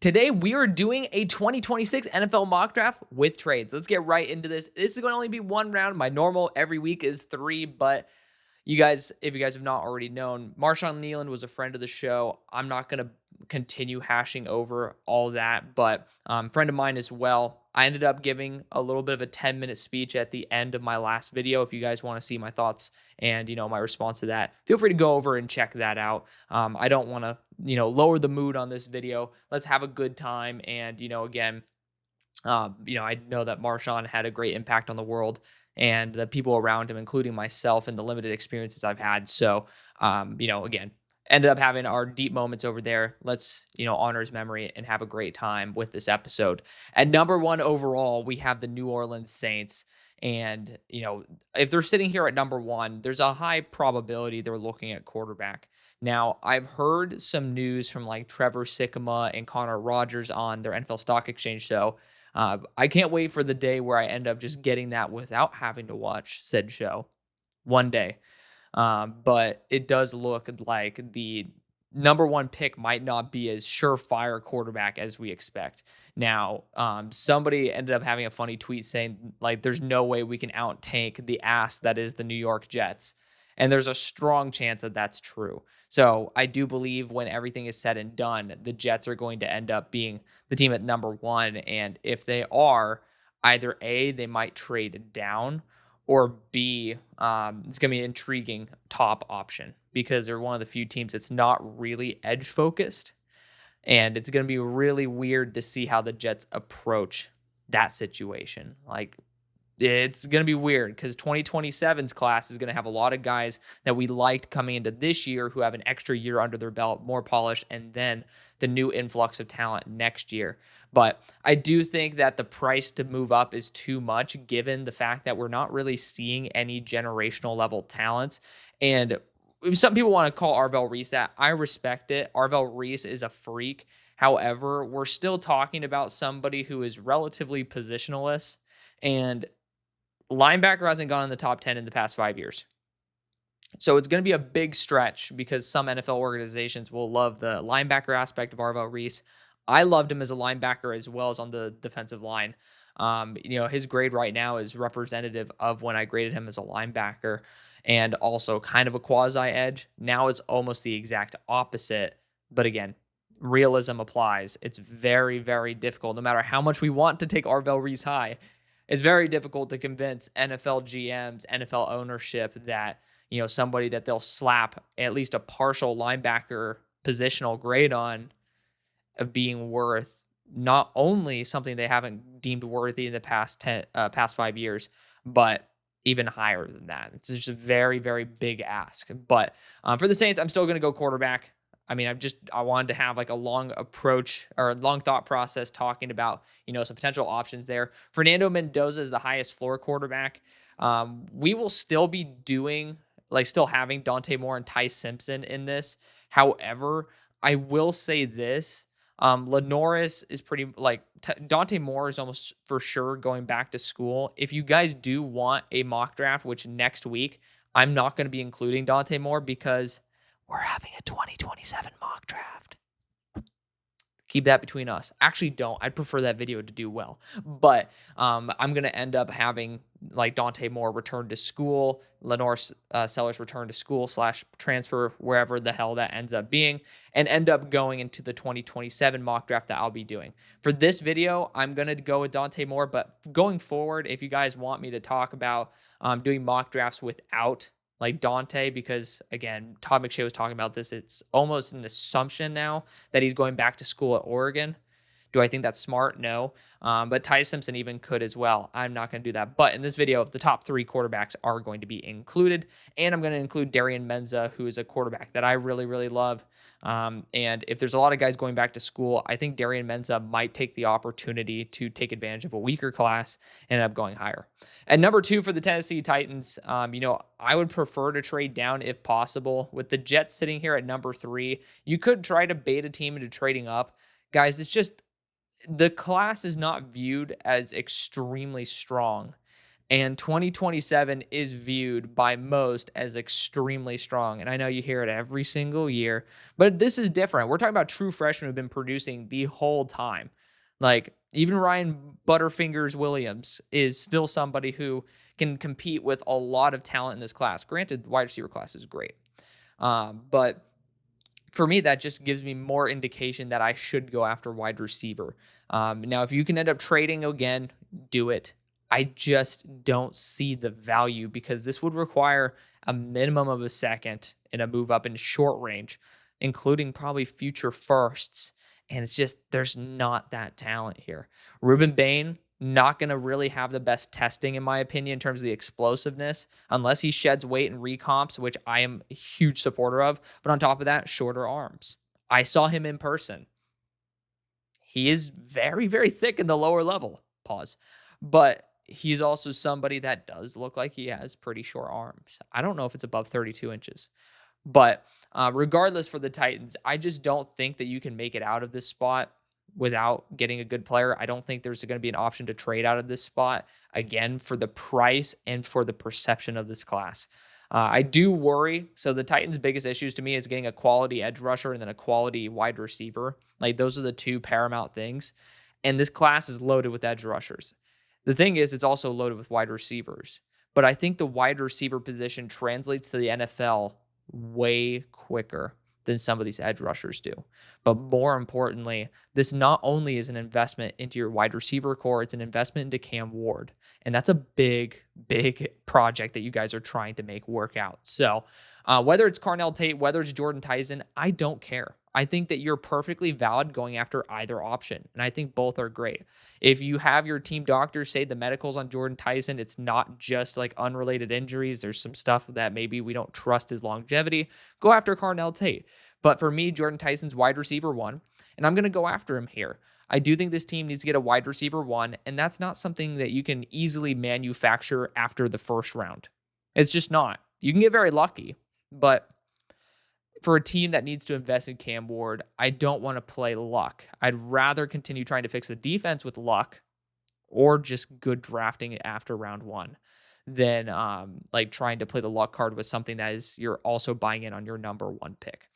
Today, we are doing a 2026 NFL mock draft with trades. Let's get right into this. This is going to only be one round. My normal every week is 3, but you guys, if you guys have not already known, Marshawn Nealand was a friend of the show. I'm not going to continue hashing over all that, but friend of mine as well. I ended up giving a little bit of a 10-minute speech at the end of my last video. If you guys want to see my thoughts and, my response to that, feel free to go over and check that out. I don't want to, lower the mood on this video. Let's have a good time. And, again, I know that Marshawn had a great impact on the world and the people around him, including myself and the limited experiences I've had. So, again, ended up having our deep moments over there. Let's, honor his memory and have a great time with this episode. At number 1 overall, we have the New Orleans Saints. And, if they're sitting here at number 1, there's a high probability they're looking at quarterback. Now, I've heard some news from like Trevor Sikkema and Connor Rogers on their NFL Stock Exchange show. I can't wait for the day where I end up just getting that without having to watch said show one day. But it does look like the number 1 pick might not be as surefire quarterback as we expect. Now, somebody ended up having a funny tweet saying, like, there's no way we can out-tank the ass that is the New York Jets. And there's a strong chance that that's true. So I do believe when everything is said and done, the Jets are going to end up being the team at number 1. And if they are, either A, they might trade down, or B, it's going to be an intriguing top option because they're one of the few teams that's not really edge focused. And it's going to be really weird to see how the Jets approach that situation. Like, it's going to be weird because 2027's class is going to have a lot of guys that we liked coming into this year who have an extra year under their belt, more polished, and then the new influx of talent next year. But I do think that the price to move up is too much given the fact that we're not really seeing any generational level talents. And some people want to call Arvell Reese that. I respect it. Arvell Reese is a freak. However, we're still talking about somebody who is relatively positionless, and linebacker hasn't gone in the top 10 in the past 5 years. So it's going to be a big stretch because some NFL organizations will love the linebacker aspect of Arvell Reese. I loved him as a linebacker as well as on the defensive line. His grade right now is representative of when I graded him as a linebacker and also kind of a quasi edge. Now it's almost the exact opposite. But again, realism applies. It's very, very difficult. No matter how much we want to take Arvell Reese high, it's very difficult to convince NFL GMs, NFL ownership that, somebody that they'll slap at least a partial linebacker positional grade on of being worth not only something they haven't deemed worthy in the past 5 years, but even higher than that. It's just a very, very big ask. But for the Saints, I'm still going to go quarterback. I mean, I wanted to have like a long approach or a long thought process talking about, some potential options there. Fernando Mendoza is the highest floor quarterback. We will still be still having Dante Moore and Ty Simpson in this. However, I will say this. Lenoris is pretty Dante Moore is almost for sure going back to school. If you guys do want a mock draft, which next week, I'm not going to be including Dante Moore because we're having a 2027 mock draft. Keep that between us. Actually, don't. I'd prefer that video to do well. But I'm going to end up having like Dante Moore return to school, Lenore Sellers return to school / transfer, wherever the hell that ends up being, and end up going into the 2027 mock draft that I'll be doing. For this video, I'm going to go with Dante Moore. But going forward, if you guys want me to talk about doing mock drafts without like Dante, because again, Todd McShay was talking about this. It's almost an assumption now that he's going back to school at Oregon. Do I think that's smart? No. But Ty Simpson even could as well. I'm not going to do that. But in this video, the top 3 quarterbacks are going to be included. And I'm going to include Darian Menza, who is a quarterback that I really, really love. And if there's a lot of guys going back to school, I think Darian Menza might take the opportunity to take advantage of a weaker class and end up going higher. At number 2 for the Tennessee Titans, I would prefer to trade down if possible. With the Jets sitting here at number 3, you could try to bait a team into trading up. Guys, it's just the class is not viewed as extremely strong. And 2027 is viewed by most as extremely strong. And I know you hear it every single year, but this is different. We're talking about true freshmen who've been producing the whole time. Like even Ryan Butterfingers Williams is still somebody who can compete with a lot of talent in this class. Granted, the wide receiver class is great. But for me, that just gives me more indication that I should go after wide receiver. Now, if you can end up trading again, do it. I just don't see the value because this would require a minimum of a second and a move up in short range, including probably future firsts. And it's just, there's not that talent here. Ruben Bain, not going to really have the best testing, in my opinion, in terms of the explosiveness, unless he sheds weight and recomps, which I am a huge supporter of. But on top of that, shorter arms. I saw him in person. He is very, very thick in the lower level. Pause. But he's also somebody that does look like he has pretty short arms. I don't know if it's above 32 inches. But regardless for the Titans, I just don't think that you can make it out of this spot without getting a good player. I don't think there's going to be an option to trade out of this spot, again, for the price and for the perception of this class. I do worry. So the Titans' biggest issues to me is getting a quality edge rusher and then a quality wide receiver. Like those are the two paramount things. And this class is loaded with edge rushers. The thing is, it's also loaded with wide receivers. But I think the wide receiver position translates to the NFL way quicker than some of these edge rushers do. But more importantly, this not only is an investment into your wide receiver core, it's an investment into Cam Ward. And that's a big, big project that you guys are trying to make work out. So whether it's Carnell Tate, whether it's Jordan Tyson, I don't care. I think that you're perfectly valid going after either option. And I think both are great. If you have your team doctors say the medicals on Jordan Tyson, it's not just like unrelated injuries. There's some stuff that maybe we don't trust his longevity. Go after Carnell Tate. But for me, Jordan Tyson's wide receiver one, and I'm going to go after him here. I do think this team needs to get a wide receiver one, and that's not something that you can easily manufacture after the first round. It's just not. You can get very lucky, but for a team that needs to invest in Cam Ward, I don't want to play luck. I'd rather continue trying to fix the defense with luck or just good drafting after round one than like trying to play the luck card with something that is you're also buying in on your number one pick.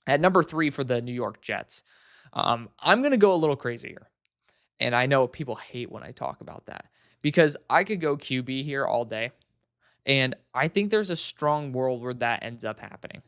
At number 3 for the New York Jets, I'm going to go a little crazy here. And I know people hate when I talk about that because I could go QB here all day. And I think there's a strong world where that ends up happening.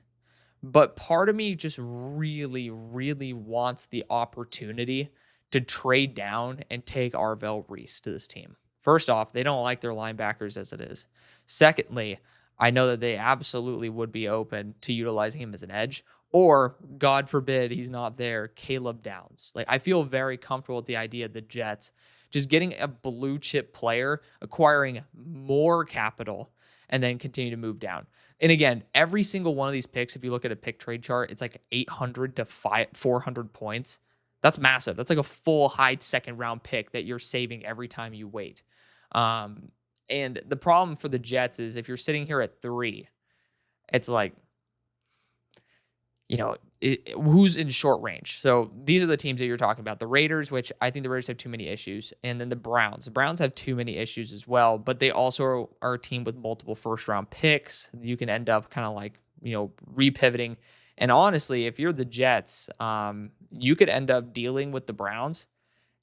But part of me just really, really wants the opportunity to trade down and take Arvell Reese to this team. First off, they don't like their linebackers as it is. Secondly, I know that they absolutely would be open to utilizing him as an edge, or God forbid he's not there, Caleb Downs. Like I feel very comfortable with the idea of the Jets just getting a blue chip player, acquiring more capital, and then continue to move down. And again, every single one of these picks, if you look at a pick trade chart, it's like 800 to 400 points. That's massive. That's like a full high second round pick that you're saving every time you wait. And the problem for the Jets is if you're sitting here at 3, it's like, you know, who's in short range? So these are the teams that you're talking about. The Raiders, which I think the Raiders have too many issues. And then the Browns. The Browns have too many issues as well, but they also are a team with multiple first round picks. You can end up kind of like, you know, repivoting. And honestly, if you're the Jets, you could end up dealing with the Browns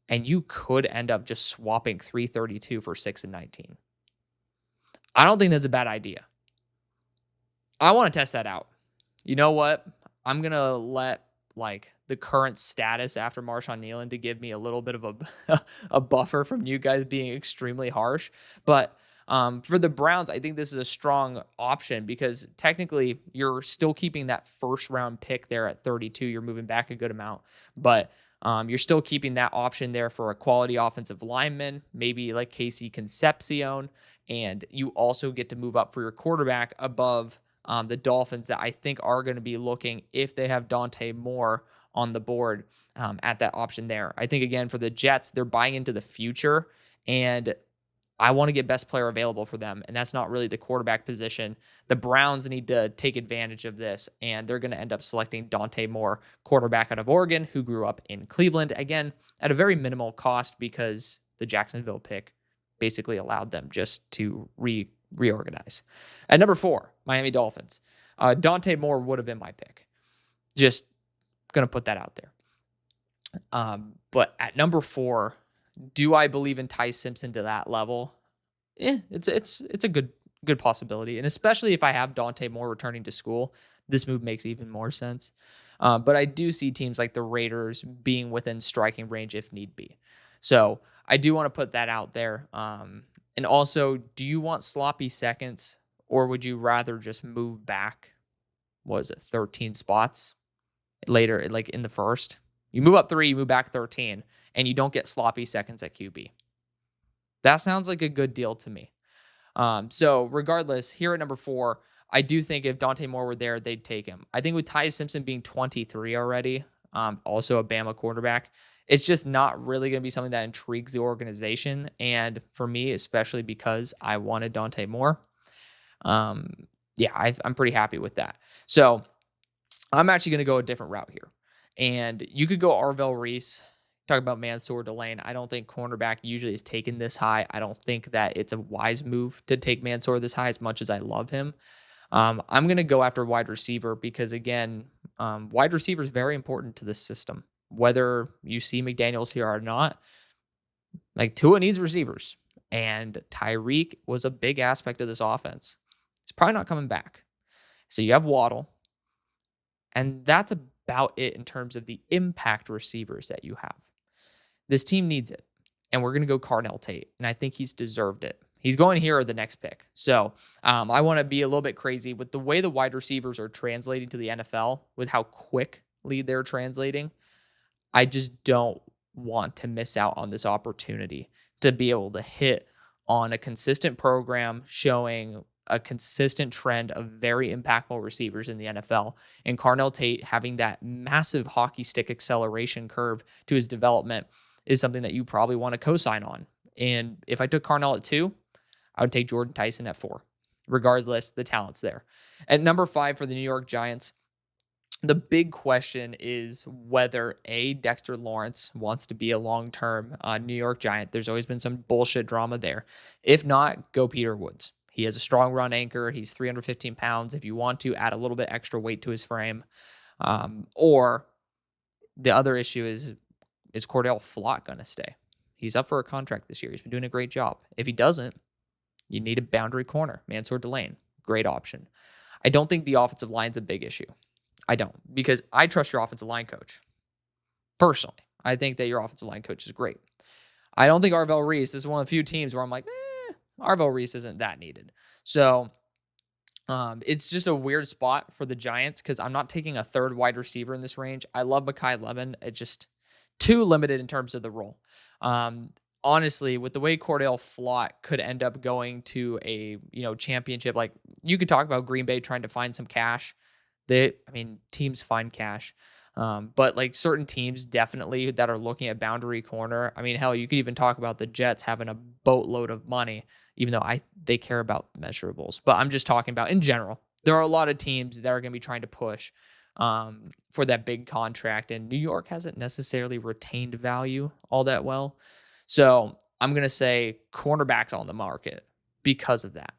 and you could end up just swapping 332 for 6 and 19. I don't think that's a bad idea. I want to test that out. You know what? I'm going to let like the current status after Marshawn Nealon to give me a little bit of a buffer from you guys being extremely harsh. But for the Browns, I think this is a strong option because technically you're still keeping that first round pick there at 32. You're moving back a good amount, but you're still keeping that option there for a quality offensive lineman, maybe like Casey Concepcion. And you also get to move up for your quarterback above the Dolphins that I think are going to be looking if they have Dante Moore on the board at that option there. I think, again, for the Jets, they're buying into the future, and I want to get best player available for them, and that's not really the quarterback position. The Browns need to take advantage of this, and they're going to end up selecting Dante Moore, quarterback out of Oregon, who grew up in Cleveland, again, at a very minimal cost because the Jacksonville pick basically allowed them just to reorganize. At number 4, Miami Dolphins. Dante Moore would have been my pick. Just going to put that out there. But at number 4, do I believe in Ty Simpson to that level? It's a good possibility. And especially if I have Dante Moore returning to school, this move makes even more sense. But I do see teams like the Raiders being within striking range if need be. So I do want to put that out there. And also, do you want sloppy seconds, or would you rather just move back, 13 spots later, like in the first? You move up 3, you move back 13, and you don't get sloppy seconds at QB. That sounds like a good deal to me. So regardless, here at number 4, I do think if Dante Moore were there, they'd take him. I think with Ty Simpson being 23 already, also a Bama quarterback, it's just not really going to be something that intrigues the organization. And for me, especially because I wanted Dante Moore, I'm pretty happy with that. So I'm actually going to go a different route here. And you could go Arvell Reese. Talk about Mansoor Delane. I don't think cornerback usually is taken this high. I don't think that it's a wise move to take Mansoor this high as much as I love him. I'm going to go after wide receiver because, again, wide receiver is very important to this system. Whether you see McDaniels here or not, like Tua needs receivers. And Tyreek was a big aspect of this offense. He's probably not coming back. So you have Waddle. And that's about it in terms of the impact receivers that you have. This team needs it. And we're going to go Carnell Tate. And I think he's deserved it. He's going here or the next pick. So I want to be a little bit crazy with the way the wide receivers are translating to the NFL, with how quickly they're translating. I just don't want to miss out on this opportunity to be able to hit on a consistent program showing a consistent trend of very impactful receivers in the NFL. And Carnell Tate having that massive hockey stick acceleration curve to his development is something that you probably want to co-sign on. And if I took Carnell at 2, I would take Jordan Tyson at 4. Regardless, the talent's there. At number 5 for the New York Giants, the big question is whether Dexter Lawrence wants to be a long-term New York Giant. There's always been some bullshit drama there. If not, go Peter Woods. He has a strong run anchor. He's 315 pounds. If you want to add a little bit extra weight to his frame. Or the other issue is Cordell Flott going to stay? He's up for a contract this year. He's been doing a great job. If he doesn't, you need a boundary corner. Mansoor Delane, great option. I don't think the offensive line's a big issue. I don't, because I trust your offensive line coach. Personally, I think that your offensive line coach is great. I don't think Arvell Reese is one of the few teams where I'm like, Arvell Reese isn't that needed. So it's just a weird spot for the Giants because I'm not taking a third wide receiver in this range. I love Mekhi Lemon. It's just too limited in terms of the role. Honestly, with the way Cordell Flott could end up going to a championship, like you could talk about Green Bay trying to find some cash. Teams find cash. But like certain teams definitely that are looking at boundary corner. I mean, hell, you could even talk about the Jets having a boatload of money, even though they care about measurables. But I'm just talking about in general. There are a lot of teams that are going to be trying to push for that big contract. And New York hasn't necessarily retained value all that well. So I'm going to say cornerbacks on the market because of that.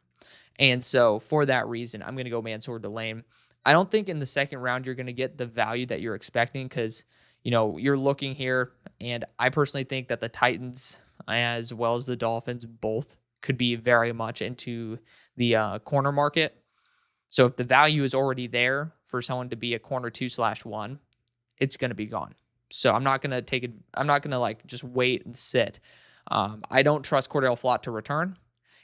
And so for that reason, I'm going to go Mansoor Delane. I don't think in the second round you're going to get the value that you're expecting because, you're looking here. And I personally think that the Titans as well as the Dolphins both could be very much into the corner market. So if the value is already there for someone to be a corner 2/1, it's going to be gone. So I'm not going to take it. I'm not going to just wait and sit. I don't trust Cordell Flott to return.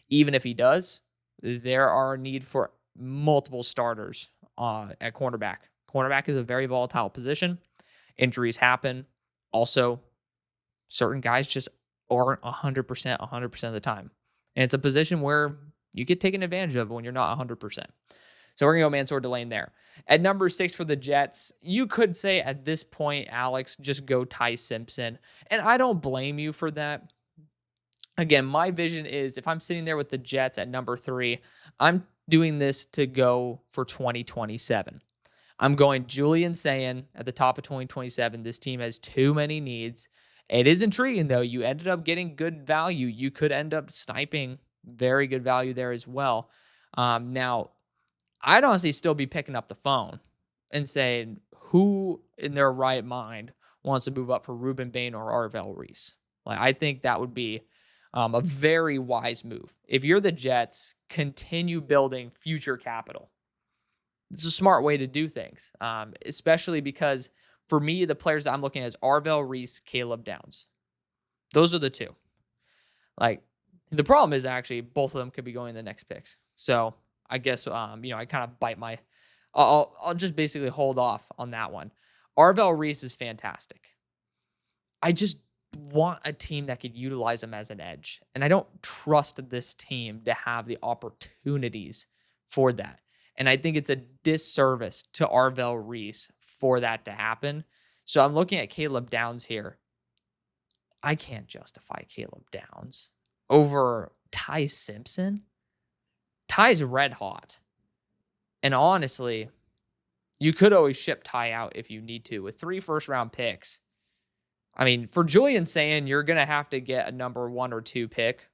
Even if he does, there are a need for multiple starters at cornerback. Cornerback is a very volatile position. Injuries happen. Also, certain guys just aren't 100% of the time. And it's a position where you get taken advantage of when you're not 100%. So we're going to go Mansoor Delane there. At number 6 for the Jets, you could say at this point, Alex, just go Ty Simpson. And I don't blame you for that. Again, my vision is if I'm sitting there with the Jets at number 3, I'm doing this to go for 2027. I'm going Julian saying at the top of 2027, this team has too many needs. It is intriguing, though. You ended up getting good value. You could end up sniping very good value there as well. Now, I'd honestly still be picking up the phone and saying, who in their right mind wants to move up for Ruben Bain or Arvell Reese? Like, I think that would be a very wise move. If you're the Jets, continue building future capital. It's a smart way to do things, especially because for me, the players that I'm looking at is Arvell Reese, Caleb Downs. Those are the two. Like, the problem is actually both of them could be going in the next picks. So I guess, I kind of bite my, I'll just basically hold off on that one. Arvell Reese is fantastic. I just want a team that could utilize him as an edge. And I don't trust this team to have the opportunities for that. And I think it's a disservice to Arvell Reese for that to happen. So I'm looking at Caleb Downs here. I can't justify Caleb Downs over Ty Simpson. Ty's red hot. And honestly, you could always ship Ty out if you need to with 3 first-round picks. I mean, for Julian saying you're going to have to get a number 1 or 2 pick,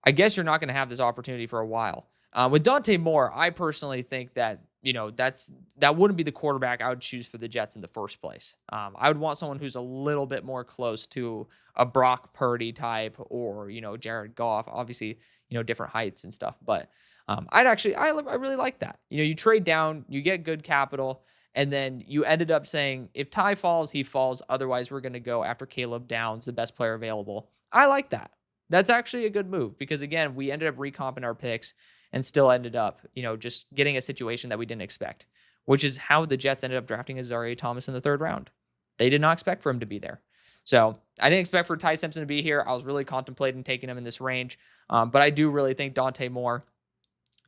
I guess you're not going to have this opportunity for a while. With Dante Moore, I personally think that, that wouldn't be the quarterback I would choose for the Jets in the first place. I would want someone who's a little bit more close to a Brock Purdy type or, Jared Goff. Obviously, different heights and stuff. But I really like that. You trade down, you get good capital, and then you ended up saying, if Ty falls, he falls. Otherwise, we're going to go after Caleb Downs, the best player available. I like that. That's actually a good move because, again, we ended up recomping our picks and still ended up, just getting a situation that we didn't expect, which is how the Jets ended up drafting Azaria Thomas in the 3rd round. They did not expect for him to be there. So I didn't expect for Ty Simpson to be here. I was really contemplating taking him in this range. But I do really think Dante Moore,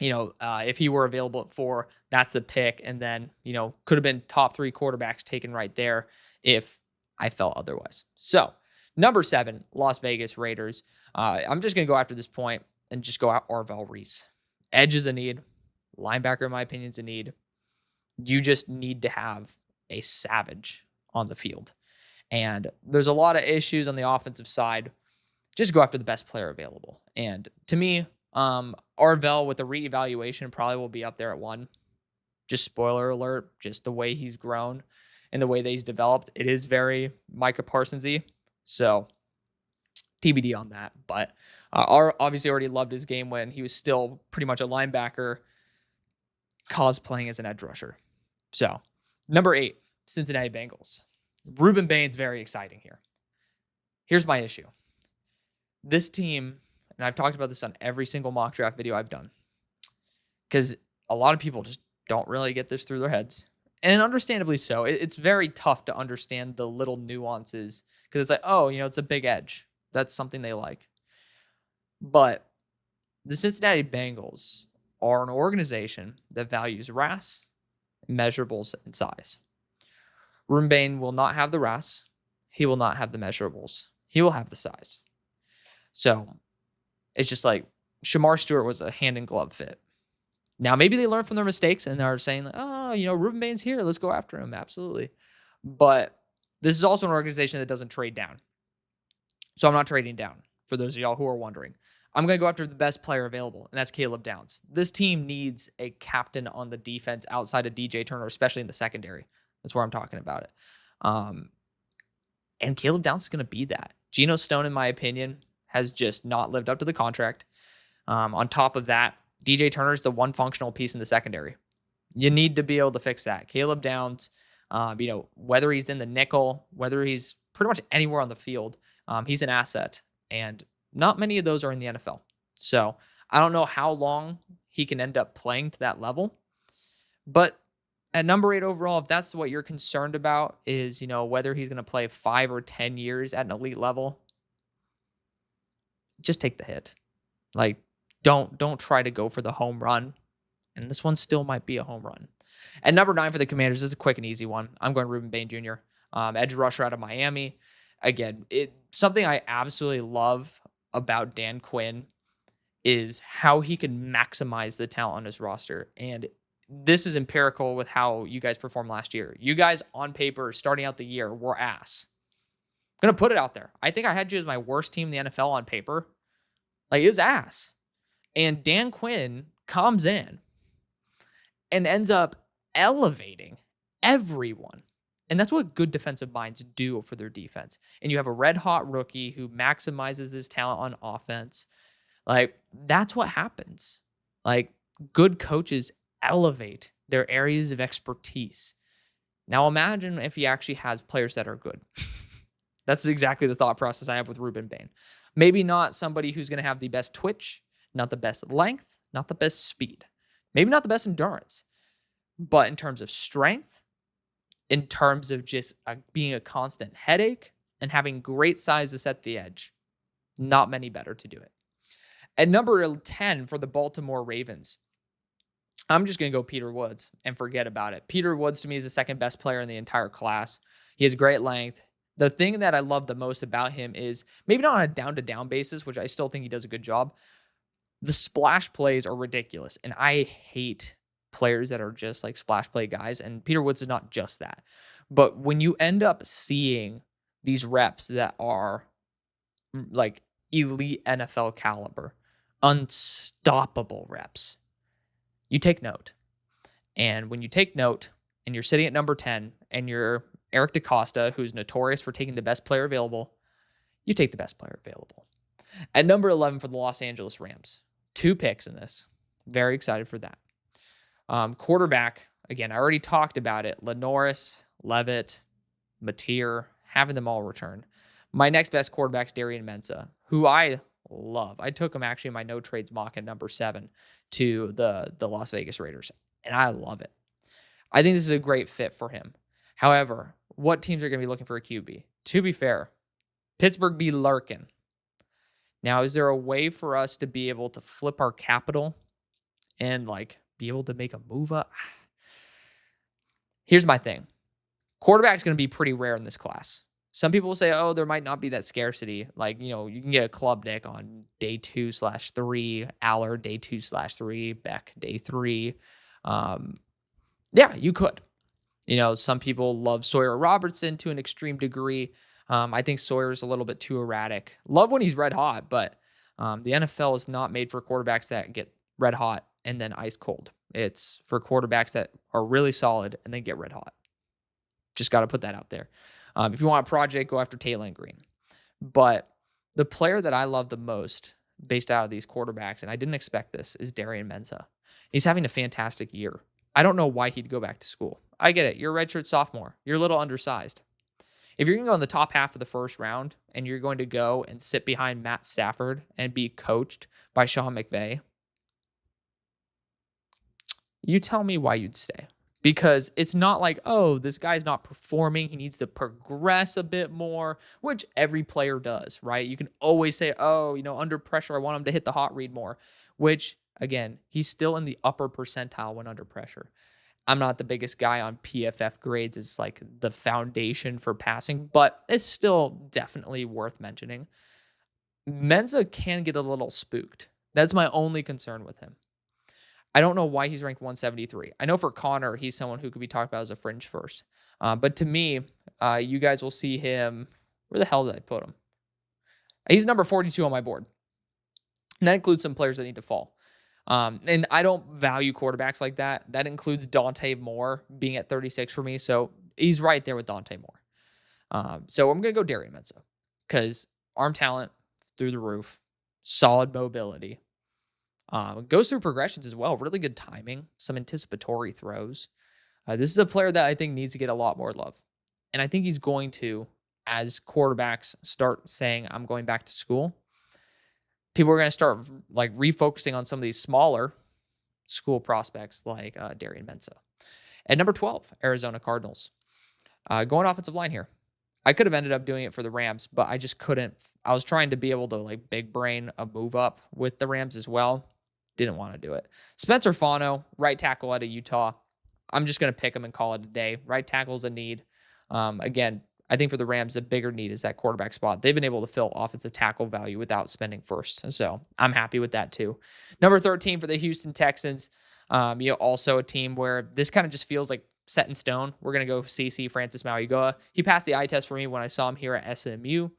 if he were available at 4, that's the pick. And then, could have been top 3 quarterbacks taken right there if I felt otherwise. So number 7, Las Vegas Raiders. I'm just going to go after this point and just go out Arvell Reese. Edge is a need. Linebacker, in my opinion, is a need. You just need to have a savage on the field. And there's a lot of issues on the offensive side. Just go after the best player available. And to me, Arvell with a reevaluation probably will be up there at 1. Just spoiler alert, just the way he's grown and the way that he's developed. It is very Micah Parsons-y. So TBD on that. But obviously already loved his game when he was still pretty much a linebacker cosplaying as an edge rusher. So number 8, Cincinnati Bengals. Ruben Bain's very exciting here. Here's my issue. This team, and I've talked about this on every single mock draft video I've done, because a lot of people just don't really get this through their heads. And understandably so. It's very tough to understand the little nuances because it's like, oh, it's a big edge. That's something they like. But the Cincinnati Bengals are an organization that values RAS, measurables, and size. Ruben Bain will not have the RAS. He will not have the measurables. He will have the size. So it's just like Shamar Stewart was a hand in glove fit. Now, maybe they learned from their mistakes and are saying, oh, Ruben Bain's here. Let's go after him. Absolutely. But this is also an organization that doesn't trade down. So I'm not trading down for those of y'all who are wondering. I'm going to go after the best player available, and that's Caleb Downs. This team needs a captain on the defense outside of DJ Turner, especially in the secondary. That's where I'm talking about it. And Caleb Downs is going to be that. Geno Stone, in my opinion, has just not lived up to the contract. On top of that, DJ Turner is the one functional piece in the secondary. You need to be able to fix that. Caleb Downs, whether he's in the nickel, whether he's pretty much anywhere on the field, he's an asset. And not many of those are in the NFL. So I don't know how long he can end up playing to that level. But at number 8 overall, if that's what you're concerned about is, whether he's going to play 5 or 10 years at an elite level, just take the hit. Like, don't try to go for the home run. And this one still might be a home run. At number 9 for the Commanders, this is a quick and easy one. I'm going Ruben Bain Jr., edge rusher out of Miami. Again, something I absolutely love about Dan Quinn is how he can maximize the talent on his roster. And this is empirical with how you guys performed last year. You guys on paper, starting out the year, were ass. Gonna put it out there. I think I had you as my worst team in the NFL on paper. Like, it was ass. And Dan Quinn comes in and ends up elevating everyone. And that's what good defensive minds do for their defense. And you have a red hot rookie who maximizes his talent on offense. Like, that's what happens. Like, good coaches elevate their areas of expertise. Now, imagine if he actually has players that are good. That's exactly the thought process I have with Ruben Bain. Maybe not somebody who's going to have the best twitch, not the best length, not the best speed, maybe not the best endurance, but in terms of strength, in terms of just being a constant headache and having great size to set the edge, not many better to do it. At number 10 for the Baltimore Ravens, I'm just going to go Peter Woods and forget about it. Peter Woods to me is the second best player in the entire class. He has great length. The thing that I love the most about him is maybe not on a down-to-down basis, which I still think he does a good job. The splash plays are ridiculous, and I hate players that are just like splash play guys, and Peter Woods is not just that. But when you end up seeing these reps that are like elite NFL caliber, unstoppable reps, you take note. And when you take note and you're sitting at number 10 and you're Eric DeCosta, who's notorious for taking the best player available, you take the best player available. At number 11 for the Los Angeles Rams, 2 picks in this. Very excited for that. Quarterback, again, I already talked about it. Lenoris, Levitt, Mateer, having them all return. My next best quarterback is Darian Mensah, who I love. I took him actually in my no trades mock at number 7 to the Las Vegas Raiders, and I love it. I think this is a great fit for him. However, what teams are going to be looking for a QB? To be fair, Pittsburgh be lurking. Now, is there a way for us to be able to flip our capital and like be able to make a move up? Here's my thing. Quarterback's going to be pretty rare in this class. Some people will say, oh, there might not be that scarcity. Like, you know, you can get a Klubnik on day 2/3, Aller day 2/3, Beck day 3. Yeah, you could. You know, some people love Sawyer Robertson to an extreme degree. I think Sawyer's a little bit too erratic. Love when he's red hot, but the NFL is not made for quarterbacks that get red hot and then ice cold. It's for quarterbacks that are really solid and then get red hot. Just got to put that out there. If you want a project, go after Taylor Green. But the player that I love the most based out of these quarterbacks, and I didn't expect this, is Darian Mensah. He's having a fantastic year. I don't know why he'd go back to school. I get it. You're a redshirt sophomore. You're a little undersized. If you're going to go in the top half of the first round and you're going to go and sit behind Matt Stafford and be coached by Sean McVay, you tell me why you'd stay. Because it's not like, oh, this guy's not performing. He needs to progress a bit more, which every player does, right? You can always say, oh, you know, under pressure, I want him to hit the hot read more, which, again, he's still in the upper percentile when under pressure. I'm not the biggest guy on PFF grades as like the foundation for passing, but it's still definitely worth mentioning. Mensah can get a little spooked. That's my only concern with him. I don't know why he's ranked 173. I know for Connor, he's someone who could be talked about as a fringe first. But to me, you guys will see him. Where the hell did I put him? He's number 42 on my board. And that includes some players that need to fall. And I don't value quarterbacks like that. That includes Dante Moore being at 36 for me. So he's right there with Dante Moore. So I'm going to go Darian Mensah because arm talent through the roof, solid mobility. Goes through progressions as well. Really good timing, some anticipatory throws. This is a player that I think needs to get a lot more love. And I think he's going to, as quarterbacks start saying, I'm going back to school. People are going to start like refocusing on some of these smaller school prospects like Darian Mensah. At number 12, Arizona Cardinals. Going offensive line here. I could have ended up doing it for the Rams, but I just couldn't. I was trying to be able to like big brain a move up with the Rams as well. Didn't want to do it. Spencer Fano, right tackle out of Utah. I'm just going to pick him and call it a day. Right tackle's a need. Again, I think for the Rams, the bigger need is that quarterback spot. They've been able to fill offensive tackle value without spending first. So I'm happy with that too. Number 13 for the Houston Texans. Also a team where this kind of just feels like set in stone. We're going to go CC Francis Mauigoa. He passed the eye test for me when I saw him here at SMU.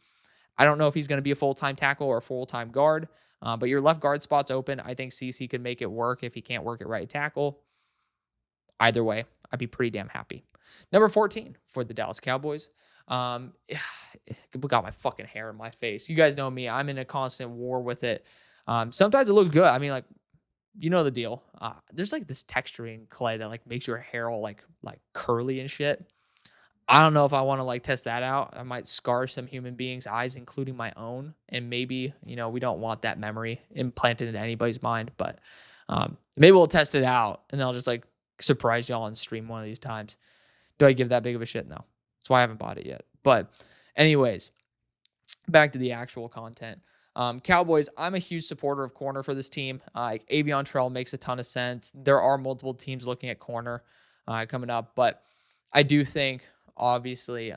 I don't know if he's going to be a full-time tackle or a full-time guard, but your left guard spot's open. I think CC could make it work if he can't work at right tackle. Either way, I'd be pretty damn happy. Number 14 for the Dallas Cowboys. Got my fucking hair in my face. You guys know me. I'm in a constant war with it. Sometimes it looks good. I mean, like, you know the deal. There's like this texturing clay that like makes your hair all like curly and shit. I don't know if I want to like test that out. I might scar some human beings' eyes, including my own. And maybe, we don't want that memory implanted in anybody's mind, but maybe we'll test it out and I'll just like surprise y'all on stream one of these times. Do I give that big of a shit? No. That's why I haven't bought it yet. But anyways, back to the actual content. Cowboys, I'm a huge supporter of corner for this team. Avion Trell makes a ton of sense. There are multiple teams looking at corner coming up, but I do think, obviously,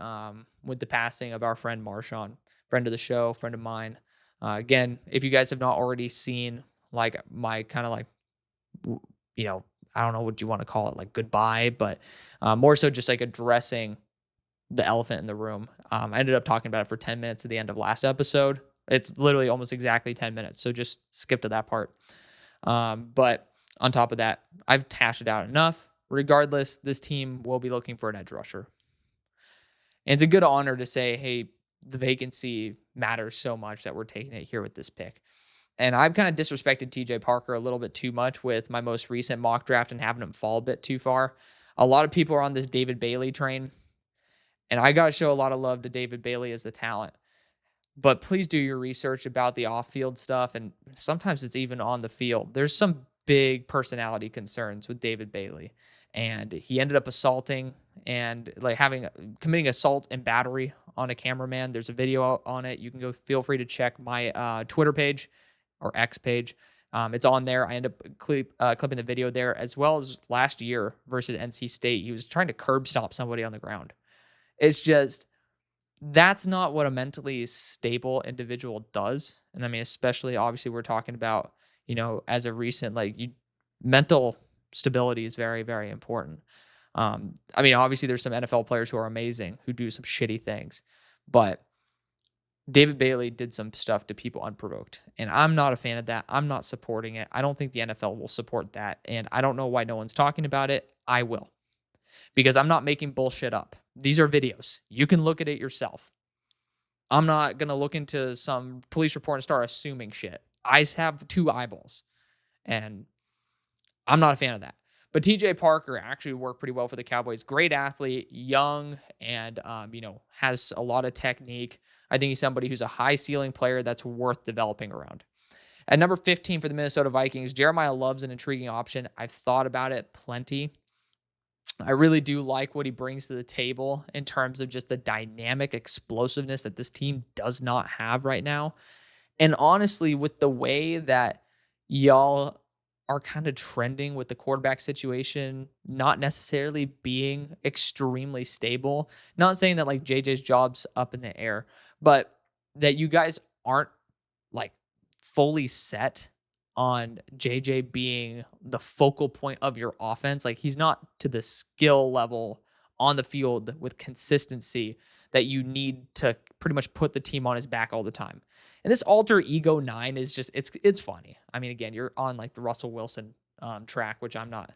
with the passing of our friend Marshawn, friend of the show, friend of mine, again, if you guys have not already seen like my kind of like, I don't know what you want to call it, like goodbye, but more so just like addressing the elephant in the room. I ended up talking about it for 10 minutes at the end of last episode. It's literally almost exactly 10 minutes. So just skip to that part. But on top of that, I've hashed it out enough. Regardless, this team will be looking for an edge rusher. And it's a good honor to say, hey, the vacancy matters so much that we're taking it here with this pick. And I've kind of disrespected TJ Parker a little bit too much with my most recent mock draft and having him fall a bit too far. A lot of people are on this David Bailey train. And I got to show a lot of love to David Bailey as the talent. But please do your research about the off-field stuff. And sometimes it's even on the field. There's some big personality concerns with David Bailey. And he ended up assaulting and like committing assault and battery on a cameraman. There's a video on it. You can go, feel free to check my Twitter page or X page. It's on there. I end up clipping the video there, as well as last year versus NC State. He was trying to curb stomp somebody on the ground. It's just, that's not what a mentally stable individual does. And I mean, especially obviously we're talking about, as of recent, mental stability is very, very important. I mean, obviously there's some NFL players who are amazing, who do some shitty things, but David Bailey did some stuff to people unprovoked. And I'm not a fan of that. I'm not supporting it. I don't think the NFL will support that. And I don't know why no one's talking about it. I will. Because I'm not making bullshit up. These are videos. You can look at it yourself. I'm not going to look into some police report and start assuming shit. I have 2 eyeballs. And I'm not a fan of that. But TJ Parker actually worked pretty well for the Cowboys. Great athlete, young, and, has a lot of technique. I think he's somebody who's a high ceiling player that's worth developing around. At number 15 for the Minnesota Vikings, Jeremiah Love's an intriguing option. I've thought about it plenty. I really do like what he brings to the table in terms of just the dynamic explosiveness that this team does not have right now. And honestly, with the way that y'all are kind of trending with the quarterback situation, not necessarily being extremely stable, not saying that like JJ's job's up in the air, but that you guys aren't like fully set on JJ being the focal point of your offense. Like, he's not to the skill level on the field with consistency that you need to pretty much put the team on his back all the time. And this alter ego 9 is just, it's funny. I mean, again, you're on like the Russell Wilson track, which I'm not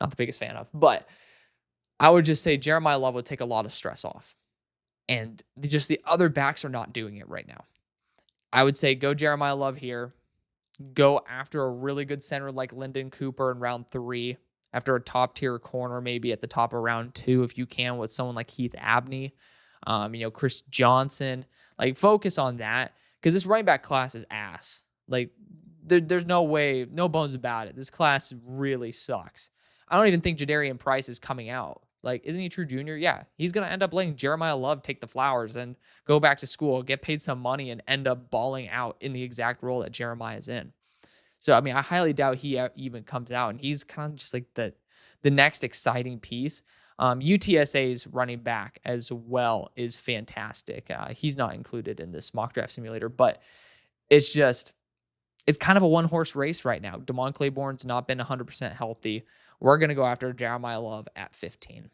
the biggest fan of, but I would just say Jeremiah Love would take a lot of stress off, and the other backs are not doing it right now. I would say go Jeremiah Love here. Go after a really good center like Lyndon Cooper in round 3, after a top tier corner, maybe at the top of round 2, if you can, with someone like Heath Abney, Chris Johnson, like focus on that. Cause this running back class is ass. Like there's no way, no bones about it. This class really sucks. I don't even think Jadarian Price is coming out. Like, isn't he a true junior? Yeah. He's going to end up letting Jeremiah Love take the flowers and go back to school, get paid some money, and end up balling out in the exact role that Jeremiah is in. So, I mean, I highly doubt he even comes out, and he's kind of just like the next exciting piece. UTSA's running back as well is fantastic. He's not included in this mock draft simulator, but it's it's kind of a one-horse race right now. Damon Claiborne's not been 100% healthy. We're going to go after Jeremiah Love at 15.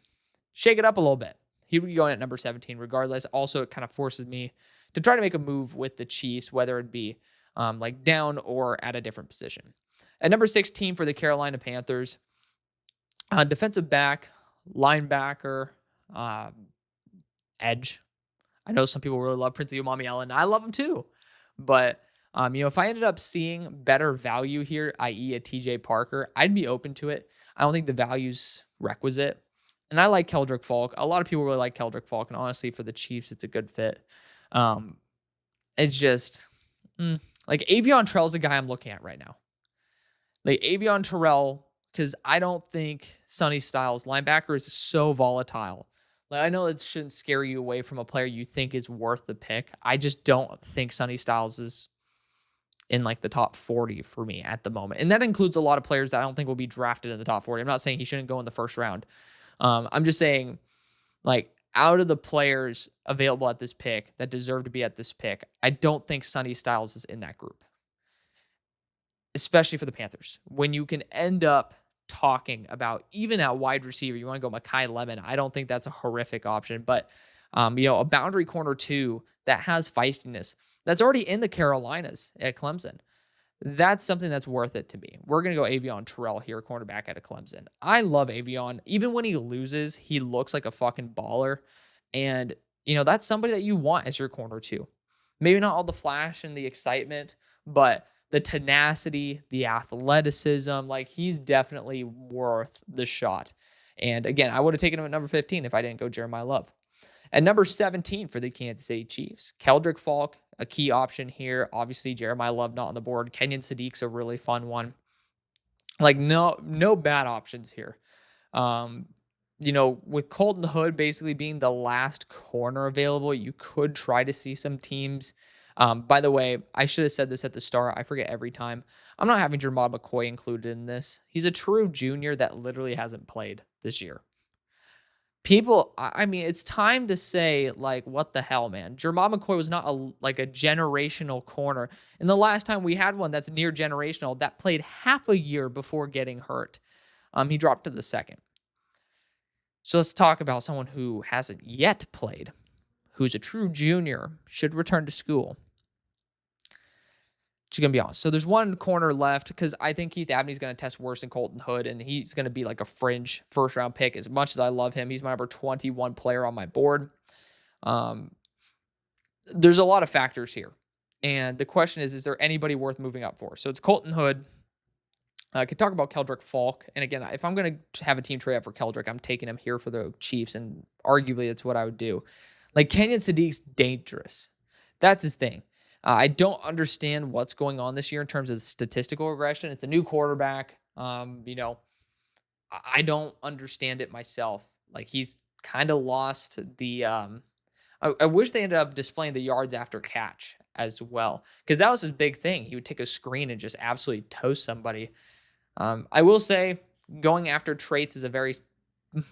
Shake it up a little bit. He would be going at number 17 regardless. Also, it kind of forces me to try to make a move with the Chiefs, whether it be like down or at a different position. At number 16 for the Carolina Panthers, defensive back, linebacker, uh, edge. I know some people really love Prince Umami Allen. I love him too. But, if I ended up seeing better value here, i.e. a TJ Parker, I'd be open to it. I don't think the value's requisite. And I like Keldrick Falk. A lot of people really like Keldrick Falk. And honestly, for the Chiefs, it's a good fit. It's just, like Avion Terrell's the guy I'm looking at right now. Like Avion Terrell, because I don't think Sonny Styles, linebacker, is so volatile. Like I know it shouldn't scare you away from a player you think is worth the pick. I just don't think Sonny Styles is in like the top 40 for me at the moment. And that includes a lot of players that I don't think will be drafted in the top 40. I'm not saying he shouldn't go in the first round. I'm just saying, like, out of the players available at this pick that deserve to be at this pick, I don't think Sonny Styles is in that group, especially for the Panthers. When you can end up talking about, even at wide receiver, you want to go Mekhi Lemon. I don't think that's a horrific option, but, a boundary corner too that has feistiness that's already in the Carolinas at Clemson. That's something that's worth it to me. We're going to go Avion Terrell here, cornerback out of Clemson. I love Avion. Even when he loses, he looks like a fucking baller. And, that's somebody that you want as your corner too. Maybe not all the flash and the excitement, but the tenacity, the athleticism, like he's definitely worth the shot. And again, I would have taken him at number 15 if I didn't go Jeremiah Love. At number 17 for the Kansas City Chiefs, Keldrick Falk, a key option here. Obviously, Jeremiah Love not on the board. Kenyon Sadiq's a really fun one. Like no bad options here. With Colton Hood basically being the last corner available, you could try to see some teams. By the way, I should have said this at the start. I forget every time. I'm not having Jermod McCoy included in this. He's a true junior that literally hasn't played this year. People, it's time to say, like, what the hell, man? Jermod McCoy was not a generational corner. And the last time we had one that's near generational that played half a year before getting hurt, he dropped to the second. So let's talk about someone who hasn't yet played, who's a true junior, should return to school. Just going to be honest. So there's one corner left because I think Keith Abney's going to test worse than Colton Hood, and he's going to be like a fringe first-round pick. As much as I love him, he's my number 21 player on my board. There's a lot of factors here. And the question is there anybody worth moving up for? So it's Colton Hood. I could talk about Keldrick Falk. And again, if I'm going to have a team trade up for Keldrick, I'm taking him here for the Chiefs, and arguably that's what I would do. Like, Kenyon Sadiq's dangerous. That's his thing. I don't understand what's going on this year in terms of statistical regression. It's a new quarterback. I don't understand it myself. Like, he's kind of lost the I wish they ended up displaying the yards after catch as well, because that was his big thing. He would take a screen and just absolutely toast somebody. I will say going after traits is a very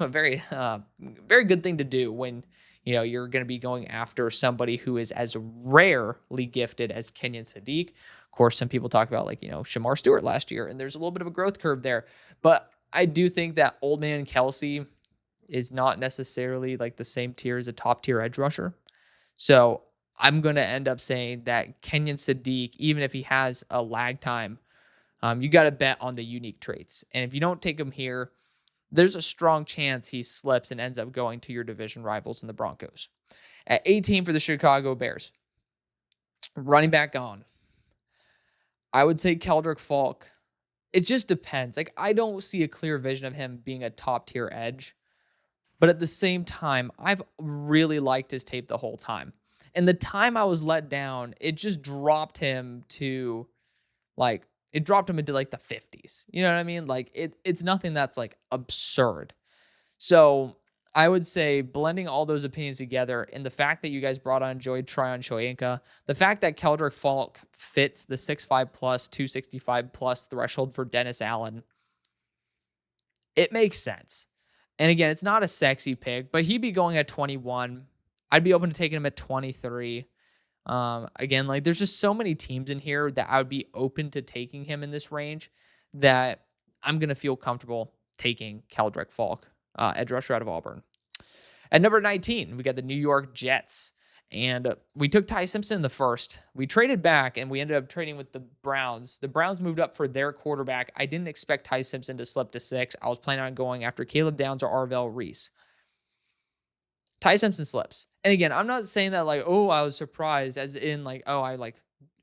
very good thing to do when you're going to be going after somebody who is as rarely gifted as Kenyon Sadiq. Of course, some people talk about Shamar Stewart last year, and there's a little bit of a growth curve there. But I do think that Old Man Kelsey is not necessarily like the same tier as a top tier edge rusher. So I'm going to end up saying that Kenyon Sadiq, even if he has a lag time, you got to bet on the unique traits. And if you don't take him here, there's a strong chance he slips and ends up going to your division rivals in the Broncos. At 18 for the Chicago Bears, running back gone. I would say Keldrick Falk. It just depends. Like, I don't see a clear vision of him being a top tier edge, but at the same time, I've really liked his tape the whole time. And the time I was let down, it just dropped him to it dropped him into the 50s. You know what I mean? Like, it's nothing that's absurd. So I would say blending all those opinions together, and the fact that you guys brought on Tryon Shoyinka, the fact that Keldrick Falk fits the 6'5 plus, 265 plus threshold for Dennis Allen, it makes sense. And again, it's not a sexy pick, but he'd be going at 21. I'd be open to taking him at 23. Again, like there's just so many teams in here that I would be open to taking him in this range that I'm going to feel comfortable taking Keldrick Falk, edge rusher out of Auburn. At number 19, we got the New York Jets. And we took Ty Simpson in the first. We traded back, and we ended up trading with the Browns. The Browns moved up for their quarterback. I didn't expect Ty Simpson to slip to 6. I was planning on going after Caleb Downs or Arvell Reese. Ty Simpson slips. And again, I'm not saying that like, oh, I was surprised, as in like, oh, I like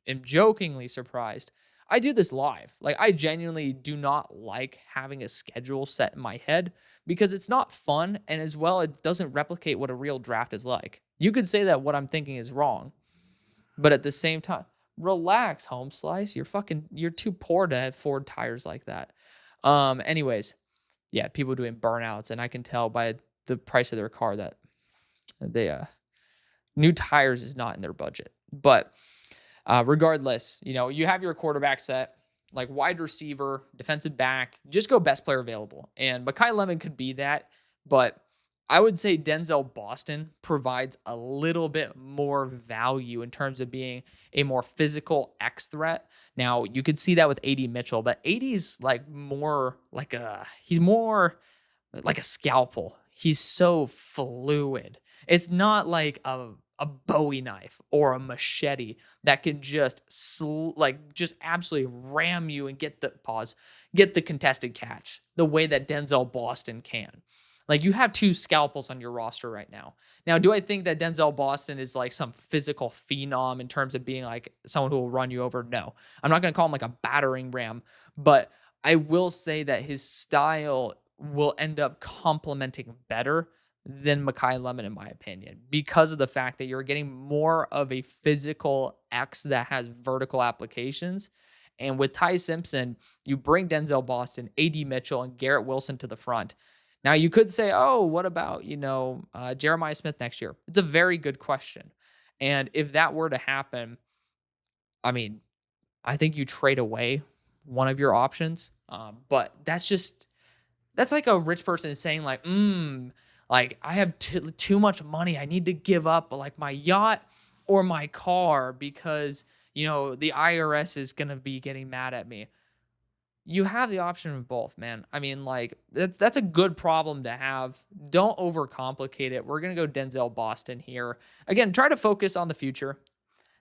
am jokingly surprised. I do this live. Like, I genuinely do not like having a schedule set in my head because it's not fun. And as well, it doesn't replicate what a real draft is like. You could say that what I'm thinking is wrong, but at the same time, relax, home slice. You're too poor to have Ford tires like that. Anyways, yeah, people doing burnouts, and I can tell by the price of their car that they new tires is not in their budget. But regardless, you have your quarterback set, like wide receiver, defensive back, just go best player available. And Mekhi Lemon could be that, but I would say Denzel Boston provides a little bit more value in terms of being a more physical X threat. Now, you could see that with AD Mitchell, but AD's like more like he's more like a scalpel. He's so fluid. It's not like a Bowie knife or a machete that can just just absolutely ram you and get the contested catch the way that Denzel Boston can. Like, you have 2 scalpels on your roster right now. Now, do I think that Denzel Boston is like some physical phenom in terms of being like someone who will run you over? No. I'm not going to call him like a battering ram, but I will say that his style will end up complementing better than Mekhi Lemon, in my opinion, because of the fact that you're getting more of a physical X that has vertical applications. And with Ty Simpson, you bring Denzel Boston, AD Mitchell, and Garrett Wilson to the front. Now, you could say, oh, what about, Jeremiah Smith next year? It's a very good question. And if that were to happen, I mean, I think you trade away one of your options. But that's like a rich person saying like, like I have too much money. I need to give up like my yacht or my car because, the IRS is going to be getting mad at me. You have the option of both, man. I mean, like that's a good problem to have. Don't overcomplicate it. We're going to go Denzel Boston here. Again, try to focus on the future.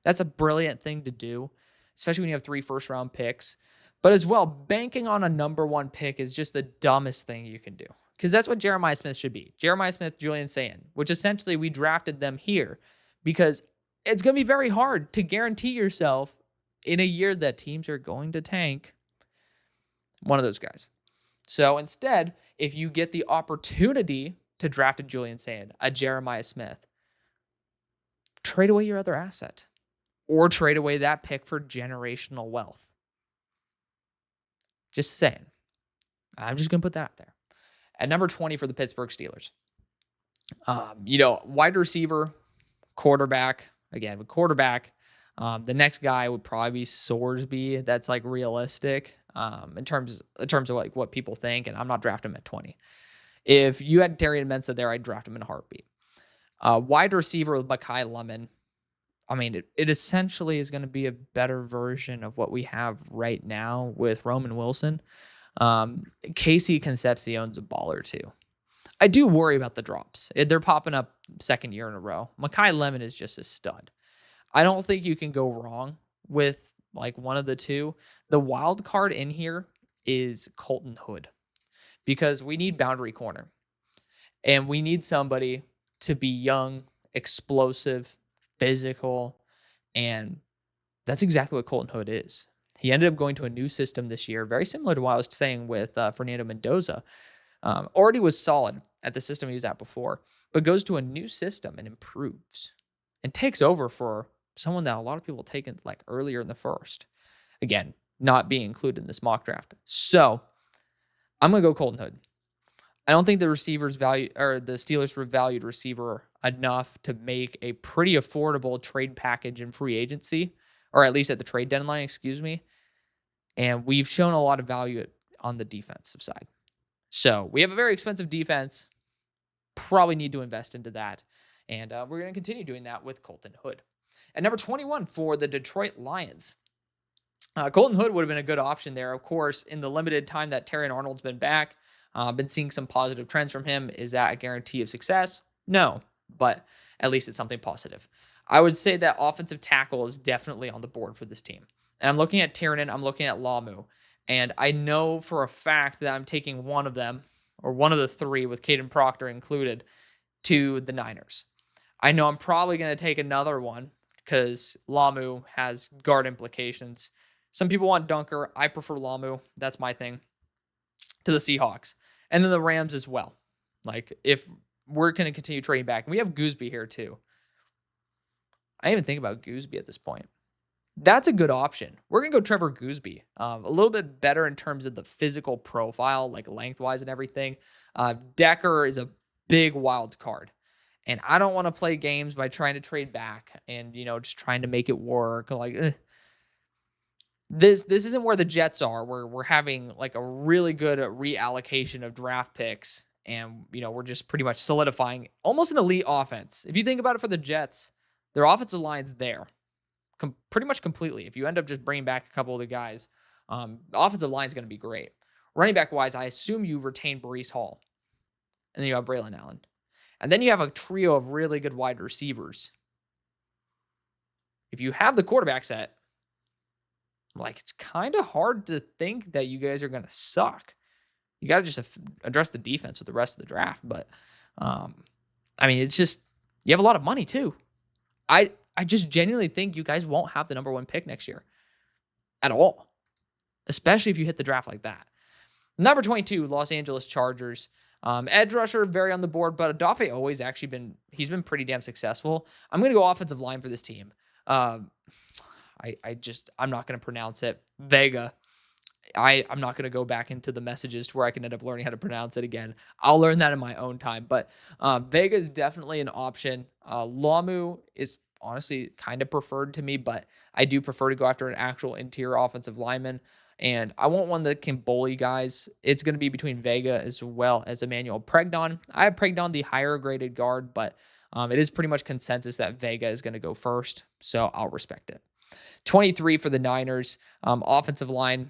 That's a brilliant thing to do, especially when you have 3 first-round picks. But as well, banking on a number 1 pick is just the dumbest thing you can do. Because that's what Jeremiah Smith should be. Jeremiah Smith, Julian Sayin, which essentially we drafted them here because it's going to be very hard to guarantee yourself in a year that teams are going to tank one of those guys. So instead, if you get the opportunity to draft a Julian Sayin, a Jeremiah Smith, trade away your other asset or trade away that pick for generational wealth. Just saying. I'm just going to put that out there. At number 20 for the Pittsburgh Steelers. Wide receiver, quarterback. Again, with quarterback, the next guy would probably be Sorsby. That's like realistic in terms of like what people think. And I'm not drafting him at 20. If you had Darian Mensah there, I'd draft him in a heartbeat. Wide receiver with Mekhi Lemon. I mean, it essentially is going to be a better version of what we have right now with Roman Wilson. Casey Concepcion's a baller too. I do worry about the drops. They're popping up second year in a row. Mekhi Lemon is just a stud. I don't think you can go wrong with like one of the two. The wild card in here is Colton Hood because we need boundary corner and we need somebody to be young, explosive, physical, and that's exactly what Colton Hood is. He ended up going to a new system this year, very similar to what I was saying with Fernando Mendoza. Already was solid at the system he was at before, but goes to a new system and improves and takes over for someone that a lot of people taken like earlier in the first. Again, not being included in this mock draft. So I'm going to go Colton Hood. I don't think the Steelers were valued receiver enough to make a pretty affordable trade package in free agency, or at least at the trade deadline, excuse me. And we've shown a lot of value on the defensive side. So we have a very expensive defense. Probably need to invest into that. And we're going to continue doing that with Colton Hood. At number 21 for the Detroit Lions. Colton Hood would have been a good option there. Of course, in the limited time that Terry Arnold's been back, been seeing some positive trends from him. Is that a guarantee of success? No, but at least it's something positive. I would say that offensive tackle is definitely on the board for this team. And I'm looking at Tiernan, I'm looking at Lamu, and I know for a fact that I'm taking one of them, or one of the three with Caden Proctor included, to the Niners. I know I'm probably going to take another one because Lamu has guard implications. Some people want Dunker. I prefer Lamu. That's my thing. To the Seahawks. And then the Rams as well. Like, if we're going to continue trading back. And we have Gooseby here too. I didn't even think about Gooseby at this point. That's a good option. We're going to go Trevor Gooseby. A little bit better in terms of the physical profile, like lengthwise and everything. Decker is a big wild card. And I don't want to play games by trying to trade back and, just trying to make it work. Like, This isn't where the Jets are, where we're having like a really good reallocation of draft picks. And, we're just pretty much solidifying almost an elite offense. If you think about it for the Jets, their offensive line's there pretty much completely. If you end up just bringing back a couple of the guys, the offensive line's going to be great. Running back wise, I assume you retain Breece Hall. And then you have Braylon Allen. And then you have a trio of really good wide receivers. If you have the quarterback set, it's kind of hard to think that you guys are going to suck. You got to just address the defense with the rest of the draft. But, it's just, you have a lot of money too. I just genuinely think you guys won't have the number one pick next year at all, especially if you hit the draft like that. Number 22, Los Angeles Chargers. Edge rusher, very on the board, but Adafe always actually he's been pretty damn successful. I'm going to go offensive line for this team. I'm not going to pronounce it. Vega. I'm not going to go back into the messages to where I can end up learning how to pronounce it again. I'll learn that in my own time. But Vega is definitely an option. Lamu is honestly kind of preferred to me, but I do prefer to go after an actual interior offensive lineman. And I want one that can bully guys. It's going to be between Vega as well as Emmanuel Pregnon. I have Pregnon the higher graded guard, but it is pretty much consensus that Vega is going to go first. So I'll respect it. 23 for the Niners. Offensive line,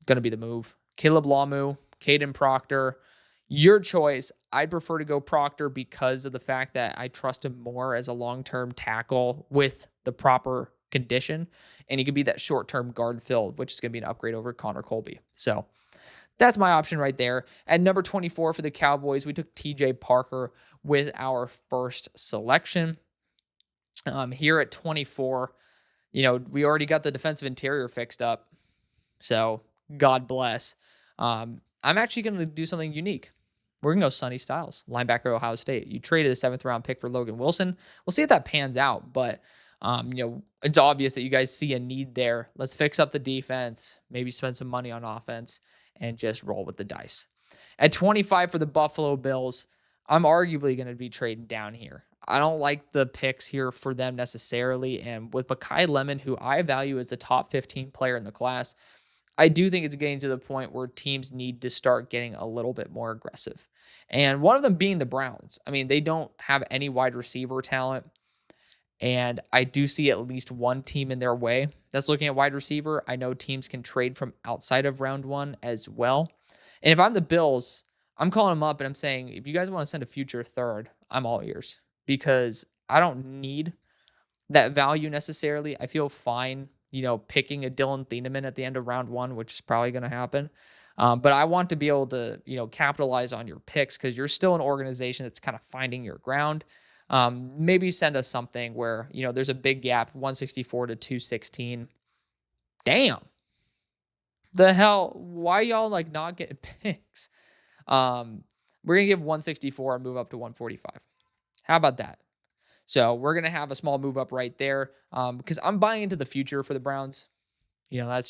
going to be the move. Caleb Lamu, Caden Proctor. Your choice. I'd prefer to go Proctor because of the fact that I trust him more as a long-term tackle with the proper condition. And he could be that short-term guard fill, which is going to be an upgrade over Connor Colby. So that's my option right there. At number 24 for the Cowboys, we took TJ Parker with our first selection. Here at 24, we already got the defensive interior fixed up. So God bless. I'm actually going to do something unique. We're going to go Sonny Styles, linebacker, Ohio State. You traded a 7th-round pick for Logan Wilson. We'll see if that pans out, but it's obvious that you guys see a need there. Let's fix up the defense, maybe spend some money on offense, and just roll with the dice. At 25 for the Buffalo Bills, I'm arguably going to be trading down here. I don't like the picks here for them necessarily, and with Mekhi Lemon, who I value as a top 15 player in the class, I do think it's getting to the point where teams need to start getting a little bit more aggressive. And one of them being the Browns. They don't have any wide receiver talent. And I do see at least one team in their way that's looking at wide receiver. I know teams can trade from outside of round one as well. And if I'm the Bills, I'm calling them up and I'm saying, if you guys want to send a future third, I'm all ears. Because I don't need that value necessarily. I feel fine picking a Dylan Thieneman at the end of round one, which is probably going to happen. But I want to be able to, capitalize on your picks because you're still an organization that's kind of finding your ground. Maybe send us something where, there's a big gap, 164 to 216. Damn. The hell? Why y'all not getting picks? We're going to give 164 and move up to 145. How about that? So we're going to have a small move up right there because I'm buying into the future for the Browns. I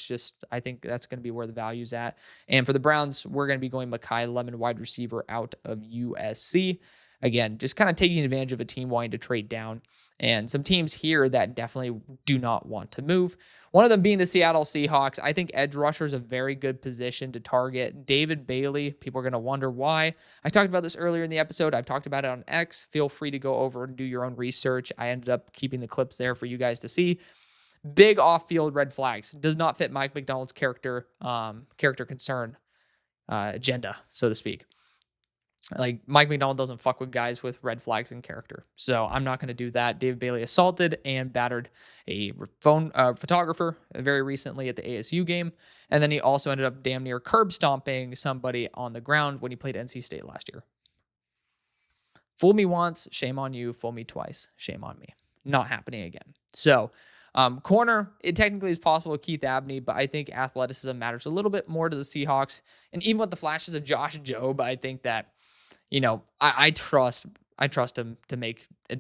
think that's going to be where the value's at. And for the Browns, we're going to be going Mekhi Lemon, wide receiver out of USC. Again, just kind of taking advantage of a team wanting to trade down. and some teams here that definitely do not want to move. One of them being the Seattle Seahawks. I think edge rusher is a very good position to target. David Bailey, people are going to wonder why. I talked about this earlier in the episode. I've talked about it on X. Feel free to go over and do your own research. I ended up keeping the clips there for you guys to see. Big off-field red flags. Does not fit Mike Macdonald's character concern agenda, so to speak. Like, Mike Macdonald doesn't fuck with guys with red flags in character. So I'm not going to do that. David Bailey assaulted and battered a phone photographer very recently at the ASU game. And then he also ended up damn near curb stomping somebody on the ground when he played NC State last year. Fool me once, shame on you. Fool me twice, shame on me. Not happening again. So corner, it technically is possible with Keith Abney, but I think athleticism matters a little bit more to the Seahawks. And even with the flashes of Josh Jobe, I think that, I trust him to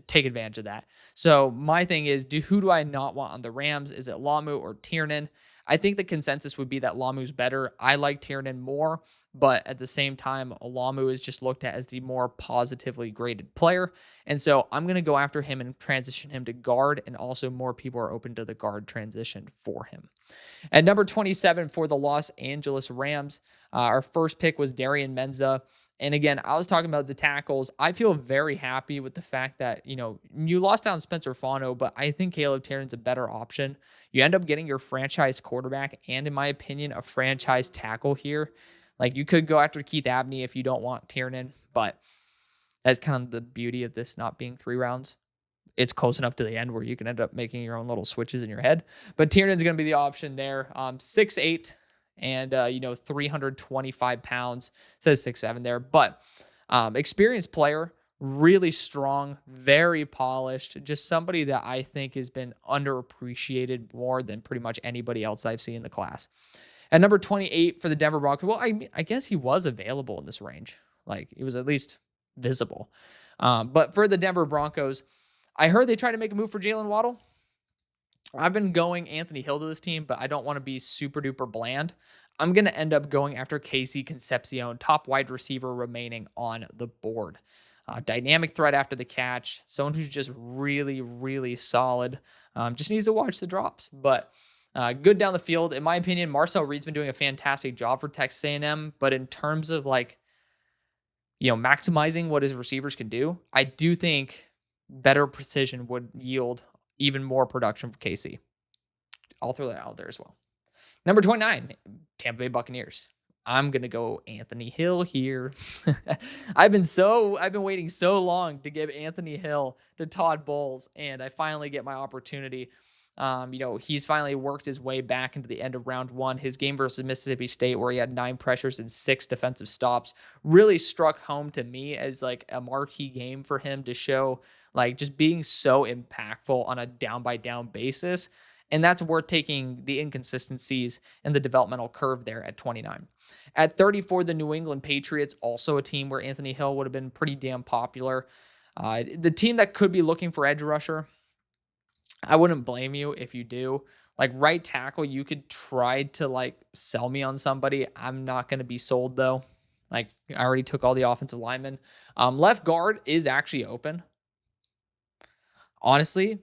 take advantage of that. So my thing is, who do I not want on the Rams? Is it Lamu or Tiernan? I think the consensus would be that Lamu's better. I like Tiernan more, but at the same time, Lamu is just looked at as the more positively graded player. And so I'm going to go after him and transition him to guard, and also more people are open to the guard transition for him. At number 27 for the Los Angeles Rams, our first pick was Darian Menza. And again, I was talking about the tackles. I feel very happy with the fact that, you lost out on Spencer Fano, but I think Caleb Tiernan's a better option. You end up getting your franchise quarterback and, in my opinion, a franchise tackle here. Like, you could go after Keith Abney if you don't want Tiernan, but that's kind of the beauty of this not being 3 rounds. It's close enough to the end where you can end up making your own little switches in your head. But Tiernan's going to be the option there. 6'8", and 325 pounds. It says 6'7" there, but experienced player, really strong, very polished, just somebody that I think has been underappreciated more than pretty much anybody else I've seen in the class. At number 28 for the Denver Broncos, well, I guess he was available in this range. Like, he was at least visible. But for the Denver Broncos, I heard they tried to make a move for Jalen Waddle. I've been going Anthony Hill to this team, but I don't want to be super duper bland. I'm going to end up going after Casey Concepcion, top wide receiver remaining on the board. Dynamic threat after the catch, someone who's just really, really solid. Just needs to watch the drops, but good down the field. In my opinion, Marcel Reed's been doing a fantastic job for Texas A&M, but in terms of maximizing what his receivers can do, I do think better precision would yield even more production for KC. I'll throw that out there as well. Number 29, Tampa Bay Buccaneers. I'm going to go Anthony Hill here. I've been waiting so long to give Anthony Hill to Todd Bowles, and I finally get my opportunity. He's finally worked his way back into the end of round 1. His game versus Mississippi State, where he had 9 pressures and 6 defensive stops, really struck home to me as like a marquee game for him to show just being so impactful on a down by down basis. And that's worth taking the inconsistencies and the developmental curve there at 29. At 34, the New England Patriots, also a team where Anthony Hill would have been pretty damn popular. The team that could be looking for edge rusher, I wouldn't blame you if you do. Like, right tackle, you could try to sell me on somebody. I'm not going to be sold though. I already took all the offensive linemen. Left guard is actually open. Honestly,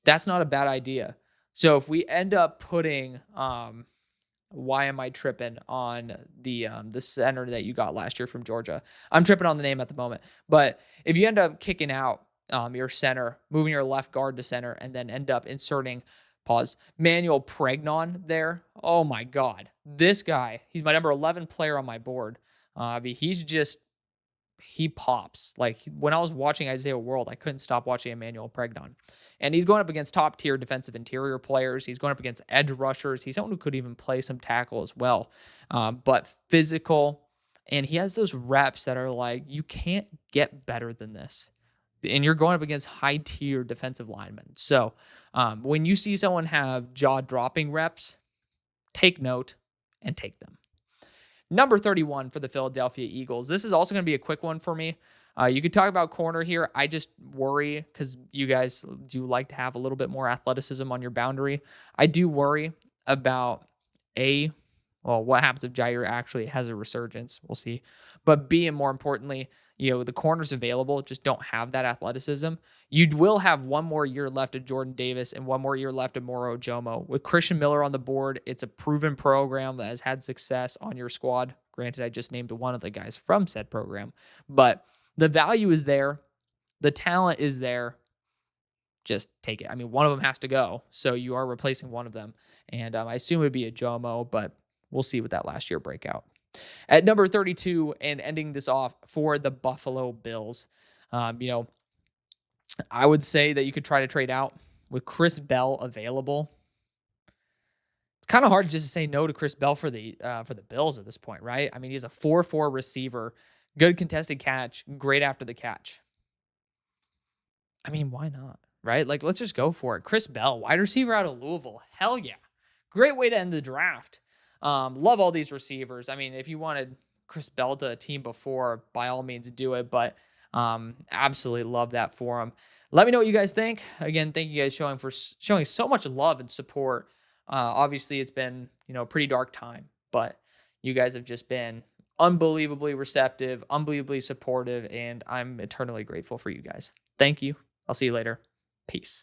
that's not a bad idea. So if we end up putting, why am I tripping on the center that you got last year from Georgia? I'm tripping on the name at the moment. But if you end up kicking out your center, moving your left guard to center, and then end up inserting, Manuel Pregnon there. Oh my God. This guy, he's my number 11 player on my board. He pops. When I was watching Isaiah World, I couldn't stop watching Emmanuel Pregnon. And he's going up against top tier defensive interior players. He's going up against edge rushers. He's someone who could even play some tackle as well. But physical. And he has those reps that are you can't get better than this. And you're going up against high tier defensive linemen. So when you see someone have jaw dropping reps, take note and take them. Number 31 for the Philadelphia Eagles. This is also going to be a quick one for me. You could talk about corner here. I just worry because you guys do like to have a little bit more athleticism on your boundary. I do worry about Well, what happens if Jair actually has a resurgence? We'll see. But B, and more importantly, the corners available just don't have that athleticism. You will have one more year left of Jordan Davis and one more year left of Moro Jomo. With Christian Miller on the board, it's a proven program that has had success on your squad. Granted, I just named one of the guys from said program, but the value is there. The talent is there. Just take it. I mean, one of them has to go. So you are replacing one of them. And I assume it would be a Jomo, but we'll see with that last year breakout. At number 32 and ending this off for the Buffalo Bills, I would say that you could try to trade out with Chris Bell available. It's kind of hard just to say no to Chris Bell for the Bills at this point, right? I mean, he's a 4-4 receiver, good contested catch, great after the catch. I mean, why not? Right? Like, let's just go for it. Chris Bell, wide receiver out of Louisville. Hell yeah. Great way to end the draft. Love all these receivers. I mean, if you wanted Chris Bell to a team before, by all means do it. But absolutely love that for him. Let me know what you guys think. Again, thank you guys showing so much love and support. Obviously, it's been a pretty dark time, but you guys have just been unbelievably receptive, unbelievably supportive, and I'm eternally grateful for you guys. Thank you. I'll see you later. Peace.